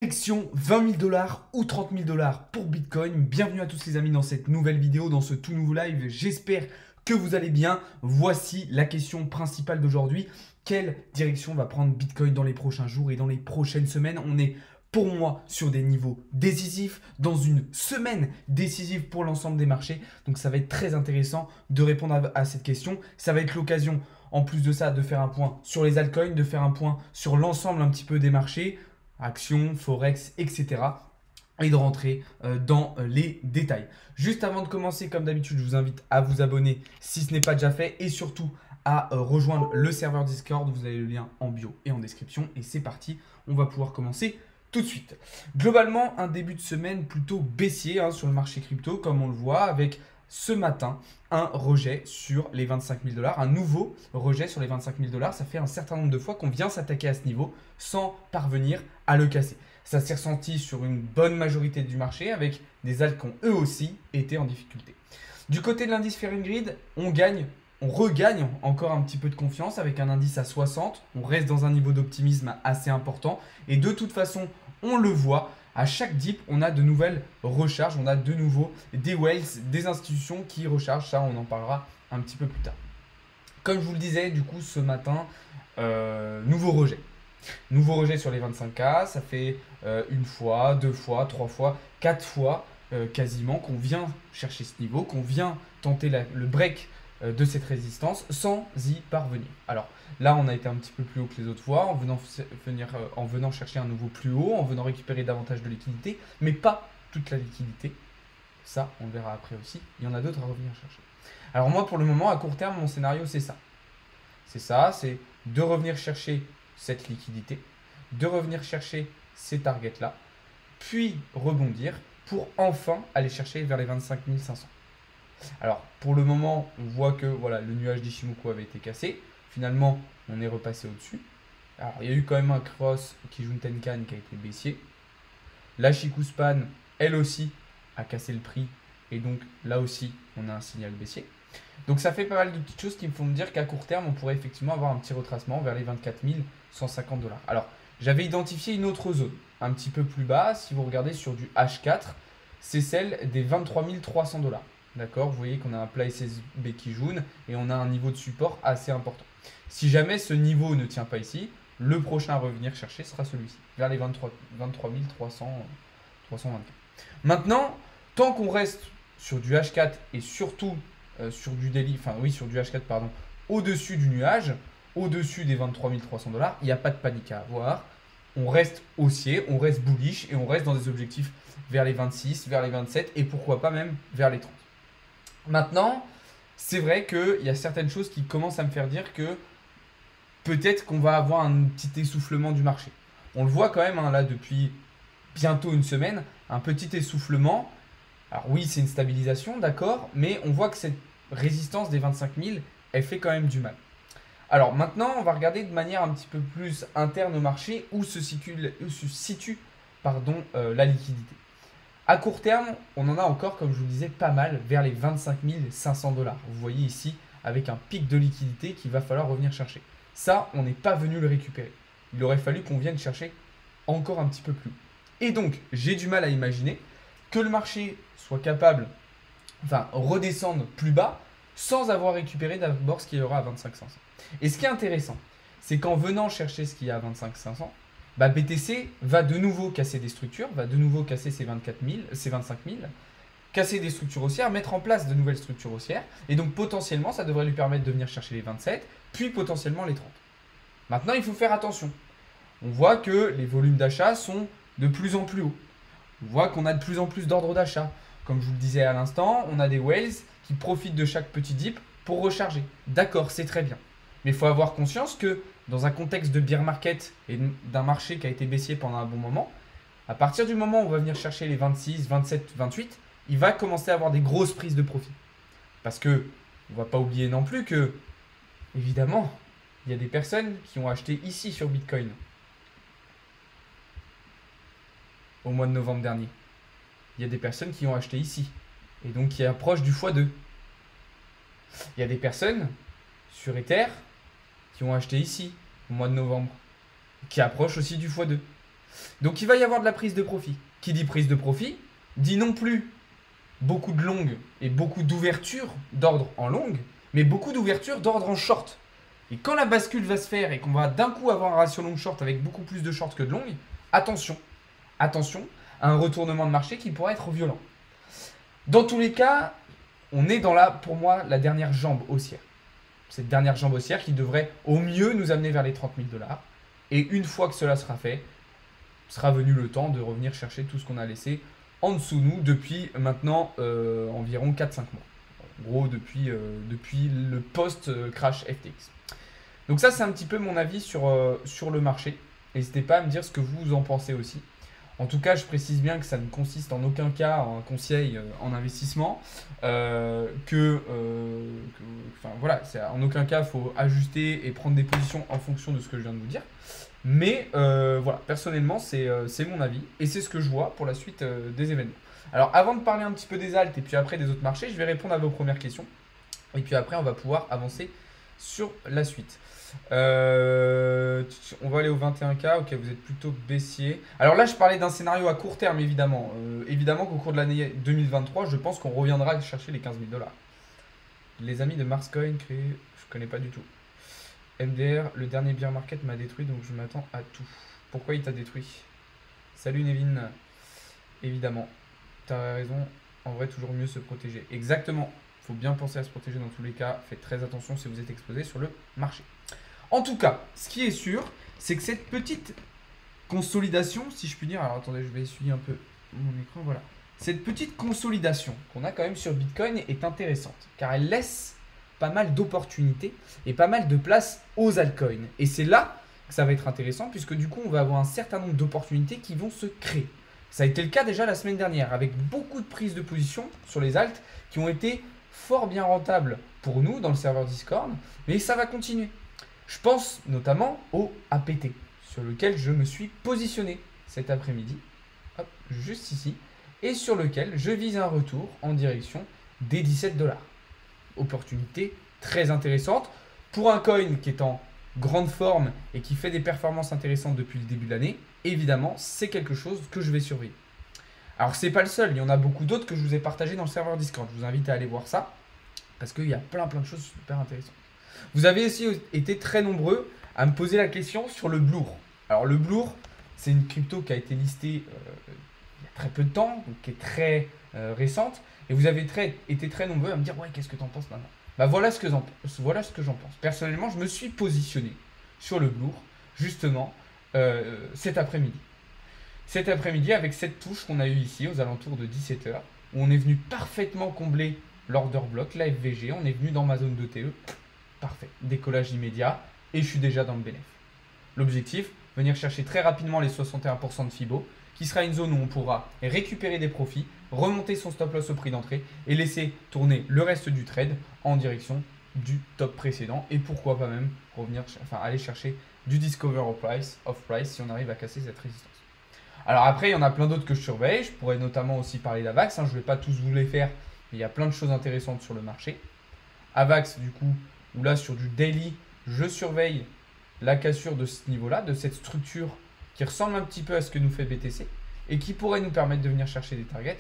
Direction 20 000 $ ou 30 000 $ pour Bitcoin. Bienvenue à tous les amis dans cette nouvelle vidéo, dans ce tout nouveau live. J'espère que vous allez bien. Voici la question principale d'aujourd'hui. Quelle direction va prendre Bitcoin dans les prochains jours et dans les prochaines semaines? On est pour moi sur des niveaux décisifs, dans une semaine décisive pour l'ensemble des marchés. Donc ça va être très intéressant de répondre à cette question. Ça va être l'occasion, en plus de ça, de faire un point sur les altcoins, de faire un point sur l'ensemble un petit peu des marchés, actions, forex, etc. et de rentrer dans les détails. Juste avant de commencer, comme d'habitude, je vous invite à vous abonner si ce n'est pas déjà fait et surtout à rejoindre le serveur Discord. Vous avez le lien en bio et en description. Et c'est parti, on va pouvoir commencer tout de suite. Globalement, un début de semaine plutôt baissier sur le marché crypto, comme on le voit, avec ce matin un rejet sur les 25 000 $, un nouveau rejet sur les 25 000 $. Ça fait un certain nombre de fois qu'on vient s'attaquer à ce niveau sans parvenir à le casser. Ça s'est ressenti sur une bonne majorité du marché avec des alts qui ont eux aussi été en difficulté. Du côté de l'indice Fahrenheit, on regagne encore un petit peu de confiance avec un indice à 60. On reste dans un niveau d'optimisme assez important. Et de toute façon, on le voit, à chaque dip, on a de nouvelles recharges. On a de nouveau des whales, des institutions qui rechargent. Ça, on en parlera un petit peu plus tard. Comme je vous le disais, du coup, ce matin, nouveau rejet. Nouveau rejet sur les 25K. Ça fait une fois, deux fois, trois fois, quatre fois quasiment qu'on vient chercher ce niveau, qu'on vient tenter le break de cette résistance sans y parvenir. Alors là, on a été un petit peu plus haut que les autres fois, en venant chercher un nouveau plus haut, en venant récupérer davantage de liquidité, mais pas toute la liquidité. Ça, on le verra après aussi. Il y en a d'autres à revenir chercher. Alors moi, pour le moment, à court terme, mon scénario, c'est ça. C'est de revenir chercher cette liquidité, de revenir chercher ces targets-là, puis rebondir pour enfin aller chercher vers les 25 500. Alors, pour le moment, on voit que voilà, le nuage d'Ishimoku avait été cassé. Finalement, on est repassé au-dessus. Alors, il y a eu quand même un cross Kijun Tenkan qui a été baissier. La Chikuspan, elle aussi, a cassé le prix. Et donc, là aussi, on a un signal baissier. Donc, ça fait pas mal de petites choses qui me font me dire qu'à court terme, on pourrait effectivement avoir un petit retracement vers les 24 150 $. Alors, j'avais identifié une autre zone, un petit peu plus bas. Si vous regardez sur du H4, c'est celle des 23 300 $. D'accord, vous voyez qu'on a un plat SSB Kijun et on a un niveau de support assez important. Si jamais ce niveau ne tient pas ici, le prochain à revenir chercher sera celui-ci, vers les 23 324. Maintenant, tant qu'on reste sur du H4 et surtout sur du daily, sur du H4 pardon, au-dessus du nuage, au-dessus des 23 300 $, il n'y a pas de panique à avoir. On reste haussier, on reste bullish et on reste dans des objectifs vers les 26, vers les 27 et pourquoi pas même vers les 30. Maintenant, c'est vrai qu'il y a certaines choses qui commencent à me faire dire que peut-être qu'on va avoir un petit essoufflement du marché. On le voit quand même là depuis bientôt une semaine, un petit essoufflement. Alors oui, c'est une stabilisation, d'accord, mais on voit que cette résistance des 25 000, elle fait quand même du mal. Alors maintenant, on va regarder de manière un petit peu plus interne au marché où se situe la liquidité. À court terme, on en a encore, comme je vous le disais, pas mal vers les 25 500 $. Vous voyez ici, avec un pic de liquidité qu'il va falloir revenir chercher. Ça, on n'est pas venu le récupérer. Il aurait fallu qu'on vienne chercher encore un petit peu plus haut. Et donc, j'ai du mal à imaginer que le marché soit capable, redescendre plus bas sans avoir récupéré d'abord ce qu'il y aura à 25 500. Et ce qui est intéressant, c'est qu'en venant chercher ce qu'il y a à 25 500, BTC va de nouveau casser des structures, va de nouveau casser ses 25 000, casser des structures haussières, mettre en place de nouvelles structures haussières. Et donc potentiellement, ça devrait lui permettre de venir chercher les 27, puis potentiellement les 30. Maintenant, il faut faire attention. On voit que les volumes d'achat sont de plus en plus hauts. On voit qu'on a de plus en plus d'ordres d'achat. Comme je vous le disais à l'instant, on a des whales qui profitent de chaque petit dip pour recharger. D'accord, c'est très bien. Mais il faut avoir conscience que dans un contexte de bear market et d'un marché qui a été baissier pendant un bon moment, à partir du moment où on va venir chercher les 26, 27, 28, il va commencer à avoir des grosses prises de profit. Parce que, on ne va pas oublier non plus que, évidemment, il y a des personnes qui ont acheté ici sur Bitcoin au mois de novembre dernier. Il y a des personnes qui ont acheté ici et donc qui approchent du x2. Il y a des personnes sur Ether qui ont acheté ici au mois de novembre, qui approche aussi du x2. Donc il va y avoir de la prise de profit. Qui dit prise de profit, dit non plus beaucoup de longues et beaucoup d'ouverture d'ordre en longue, mais beaucoup d'ouverture d'ordre en short. Et quand la bascule va se faire et qu'on va d'un coup avoir un ratio long-short avec beaucoup plus de short que de longue, attention, attention à un retournement de marché qui pourrait être violent. Dans tous les cas, on est dans pour moi, la dernière jambe haussière. Cette dernière jambe haussière qui devrait au mieux nous amener vers les 30 000 $. Et une fois que cela sera fait, sera venu le temps de revenir chercher tout ce qu'on a laissé en dessous de nous depuis maintenant environ 4-5 mois. En gros, depuis le post-crash FTX. Donc ça, c'est un petit peu mon avis sur le marché. N'hésitez pas à me dire ce que vous en pensez aussi. En tout cas, je précise bien que ça ne consiste en aucun cas en un conseil en investissement. Enfin voilà, en aucun cas, il faut ajuster et prendre des positions en fonction de ce que je viens de vous dire. Mais voilà, personnellement, c'est mon avis et c'est ce que je vois pour la suite des événements. Alors, avant de parler un petit peu des alts et puis après des autres marchés, je vais répondre à vos premières questions. Et puis après, on va pouvoir avancer sur la suite. On va aller au 21K. Ok, vous êtes plutôt baissier. Alors là, je parlais d'un scénario à court terme, évidemment. Évidemment qu'au cours de l'année 2023, je pense qu'on reviendra chercher les 15 000 $. Les amis de Marscoin créés, je connais pas du tout. MDR, le dernier bear market m'a détruit, donc je m'attends à tout. Pourquoi il t'a détruit? Salut Nevin. Évidemment, tu as raison. En vrai, toujours mieux se protéger. Exactement. Il faut bien penser à se protéger dans tous les cas. Faites très attention si vous êtes exposé sur le marché. En tout cas, ce qui est sûr, c'est que cette petite consolidation, si je puis dire, alors attendez, je vais essuyer un peu mon écran, voilà. Cette petite consolidation qu'on a quand même sur Bitcoin est intéressante, car elle laisse pas mal d'opportunités et pas mal de place aux altcoins. Et c'est là que ça va être intéressant, puisque du coup, on va avoir un certain nombre d'opportunités qui vont se créer. Ça a été le cas déjà la semaine dernière, avec beaucoup de prises de position sur les alts qui ont été fort bien rentables pour nous dans le serveur Discord, mais ça va continuer. Je pense notamment au APT, sur lequel je me suis positionné cet après-midi, juste ici, et sur lequel je vise un retour en direction des 17 $. Opportunité très intéressante pour un coin qui est en grande forme et qui fait des performances intéressantes depuis le début de l'année. Évidemment, c'est quelque chose que je vais surveiller. Alors, c'est pas le seul, il y en a beaucoup d'autres que je vous ai partagé dans le serveur Discord. Je vous invite à aller voir ça parce qu'il y a plein de choses super intéressantes. Vous avez aussi été très nombreux à me poser la question sur le Blur. Alors, le Blur, c'est une crypto qui a été listée il y a très peu de temps, donc qui est très récente. Et vous avez été très nombreux à me dire « Ouais, qu'est-ce que tu en penses maintenant ?» Bah voilà ce que j'en pense. Personnellement, je me suis positionné sur le Blur, justement, cet après-midi. Cet après-midi, avec cette touche qu'on a eue ici, aux alentours de 17 h, où on est venu parfaitement combler l'order block, la FVG, on est venu dans ma zone de TE. Parfait, décollage immédiat, et je suis déjà dans le bénéfice. L'objectif, venir chercher très rapidement les 61% de Fibo, qui sera une zone où on pourra récupérer des profits, remonter son stop loss au prix d'entrée et laisser tourner le reste du trade en direction du top précédent et pourquoi pas même aller chercher du discover of price si on arrive à casser cette résistance. Alors après, il y en a plein d'autres que je surveille. Je pourrais notamment aussi parler d'Avax. Je ne vais pas tous vous les faire, mais il y a plein de choses intéressantes sur le marché. Avax, du coup, où là sur du daily, je surveille la cassure de ce niveau-là, de cette structure qui ressemble un petit peu à ce que nous fait BTC et qui pourrait nous permettre de venir chercher des targets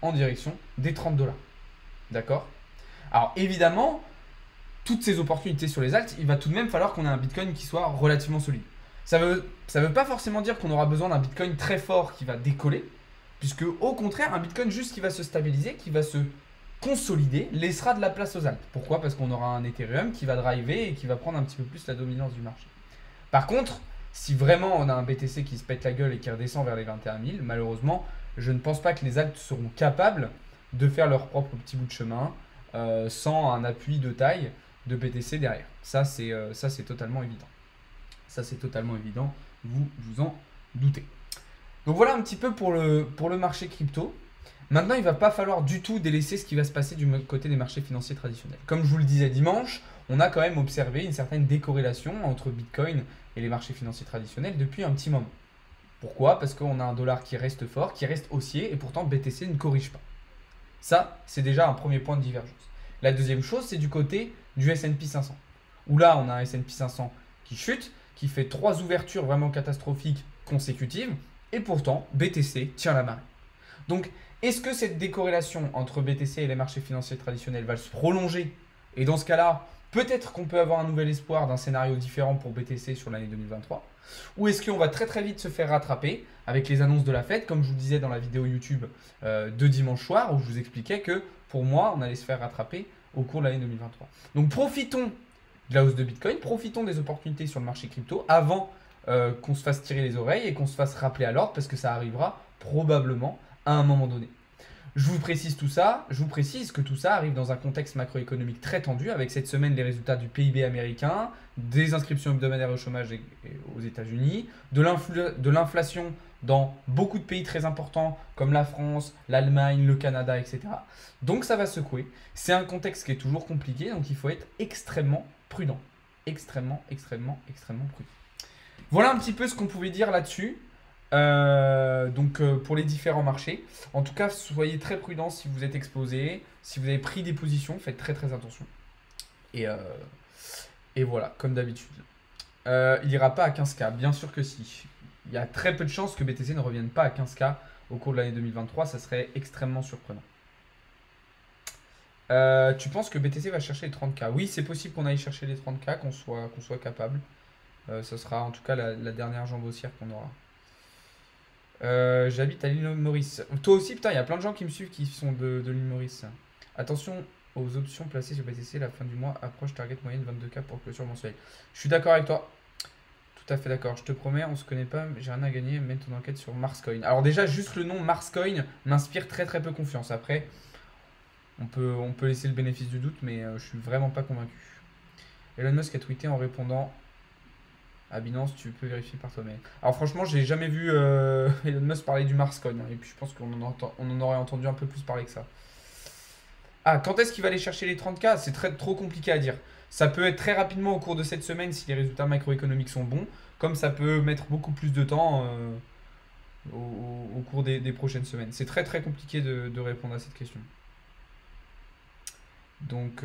en direction des 30 $. D'accord? Alors évidemment, toutes ces opportunités sur les alts, il va tout de même falloir qu'on ait un Bitcoin qui soit relativement solide. Ça veut pas forcément dire qu'on aura besoin d'un Bitcoin très fort qui va décoller, puisque au contraire, un Bitcoin juste qui va se stabiliser, qui va se consolider, laissera de la place aux alts. Pourquoi? Parce qu'on aura un Ethereum qui va driver et qui va prendre un petit peu plus la dominance du marché. Par contre, si vraiment on a un BTC qui se pète la gueule et qui redescend vers les 21 000, malheureusement, je ne pense pas que les alts seront capables de faire leur propre petit bout de chemin sans un appui de taille de BTC derrière. Ça, c'est totalement évident. Ça, c'est totalement évident, vous vous en doutez. Donc voilà un petit peu pour le marché crypto. Maintenant, il ne va pas falloir du tout délaisser ce qui va se passer du côté des marchés financiers traditionnels. Comme je vous le disais dimanche, on a quand même observé une certaine décorrélation entre Bitcoin et les marchés financiers traditionnels depuis un petit moment. Pourquoi? Parce qu'on a un dollar qui reste fort, qui reste haussier, et pourtant BTC ne corrige pas. Ça, c'est déjà un premier point de divergence. La deuxième chose, c'est du côté du S&P 500. Où là, on a un S&P 500 qui chute, qui fait 3 ouvertures vraiment catastrophiques consécutives, Et pourtant, BTC tient la marée. Donc, est-ce que cette décorrélation entre BTC et les marchés financiers traditionnels va se prolonger? Et dans ce cas-là, peut-être qu'on peut avoir un nouvel espoir d'un scénario différent pour BTC sur l'année 2023. Ou est-ce qu'on va très très vite se faire rattraper avec les annonces de la Fed, comme je vous disais dans la vidéo YouTube de dimanche soir, où je vous expliquais que pour moi, on allait se faire rattraper au cours de l'année 2023. Donc profitons de la hausse de Bitcoin, profitons des opportunités sur le marché crypto avant qu'on se fasse tirer les oreilles et qu'on se fasse rappeler à l'ordre, parce que ça arrivera probablement à un moment donné. Je vous précise tout ça, je vous précise que tout ça arrive dans un contexte macroéconomique très tendu, avec cette semaine les résultats du PIB américain, des inscriptions hebdomadaires au chômage aux États-Unis, de l'inflation dans beaucoup de pays très importants comme la France, l'Allemagne, le Canada, etc. Donc ça va secouer. C'est un contexte qui est toujours compliqué, donc il faut être extrêmement prudent. Extrêmement prudent. Voilà un petit peu ce qu'on pouvait dire là-dessus. Pour les différents marchés. En tout cas, soyez très prudents si vous êtes exposé, si vous avez pris des positions, faites très attention. Et voilà, comme d'habitude. Il n'ira pas à 15K, bien sûr que si. Il y a très peu de chances que BTC ne revienne pas à 15K au cours de l'année 2023, ça serait extrêmement surprenant. Tu penses que BTC va chercher les 30K? Oui, c'est possible qu'on aille chercher les 30K, qu'on soit capable. Ce sera en tout cas la dernière jambe haussière qu'on aura. J'habite à l'île Maurice. Toi aussi, putain, il y a plein de gens qui me suivent qui sont de l'île Maurice. Attention aux options placées sur BTC, la fin du mois approche target moyenne 22K pour clôture mensuelle. Je suis d'accord avec toi. Tout à fait d'accord. Je te promets, on se connaît pas, j'ai rien à gagner. Mets ton enquête sur Marscoin. Alors déjà, juste le nom Marscoin m'inspire très peu confiance. Après, on peut laisser le bénéfice du doute, mais je suis vraiment pas convaincu. Elon Musk a tweeté en répondant à Binance, tu peux vérifier par toi-même. Alors franchement, j'ai jamais vu Elon Musk parler du Marscoin. Et puis je pense qu'on en aurait entendu un peu plus parler que ça. Ah, quand est-ce qu'il va aller chercher les 30K? C'est trop compliqué à dire. Ça peut être très rapidement au cours de cette semaine si les résultats macroéconomiques sont bons. Comme ça peut mettre beaucoup plus de temps au cours des prochaines semaines. C'est très compliqué de répondre à cette question. Donc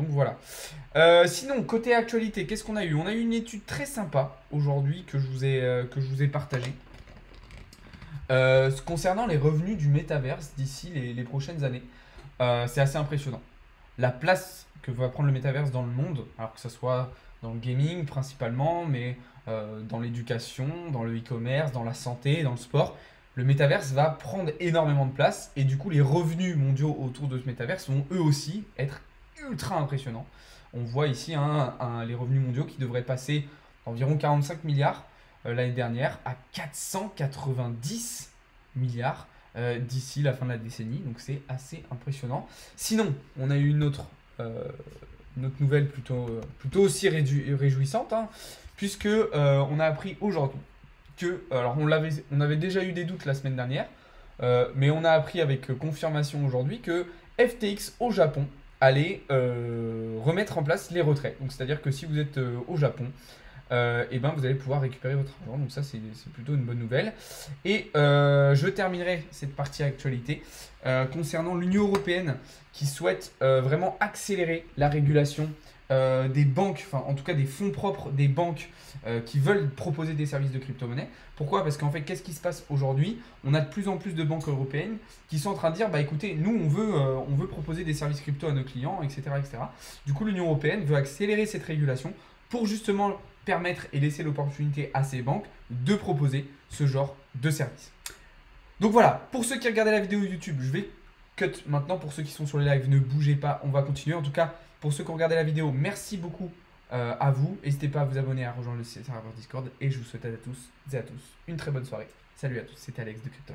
voilà. Sinon, côté actualité, qu'est-ce qu'on a eu? On a eu une étude très sympa aujourd'hui que je vous ai partagée. Concernant les revenus du métaverse d'ici les prochaines années. C'est assez impressionnant. La place que va prendre le métaverse dans le monde, alors que ce soit dans le gaming principalement, mais dans l'éducation, dans le e-commerce, dans la santé, dans le sport. Le métaverse va prendre énormément de place et du coup les revenus mondiaux autour de ce métaverse vont eux aussi être ultra impressionnants. On voit ici les revenus mondiaux qui devraient passer d'environ 45 milliards l'année dernière à 490 milliards d'ici la fin de la décennie. Donc c'est assez impressionnant. Sinon, on a eu une autre nouvelle plutôt aussi réjouissante, puisque on a appris aujourd'hui alors on avait déjà eu des doutes la semaine dernière, mais on a appris avec confirmation aujourd'hui que FTX au Japon allait remettre en place les retraits. Donc c'est-à-dire que si vous êtes au Japon, et ben vous allez pouvoir récupérer votre argent. Donc ça c'est plutôt une bonne nouvelle. Et je terminerai cette partie actualité concernant l'Union européenne qui souhaite vraiment accélérer la régulation des banques, enfin en tout cas des fonds propres des banques qui veulent proposer des services de crypto-monnaie. Pourquoi? Parce qu'en fait, qu'est-ce qui se passe aujourd'hui? On a de plus en plus de banques européennes qui sont en train de dire, bah écoutez, nous on veut proposer des services crypto à nos clients, etc. Du coup, l'Union européenne veut accélérer cette régulation pour justement permettre et laisser l'opportunité à ces banques de proposer ce genre de service. Donc voilà, pour ceux qui regardaient la vidéo YouTube, je vais cut maintenant. Pour ceux qui sont sur les lives, ne bougez pas, on va continuer. En tout cas, pour ceux qui ont regardé la vidéo, merci beaucoup à vous. N'hésitez pas à vous abonner, à rejoindre le serveur Discord. Et je vous souhaite à tous une très bonne soirée. Salut à tous, c'était Alex de Crypto.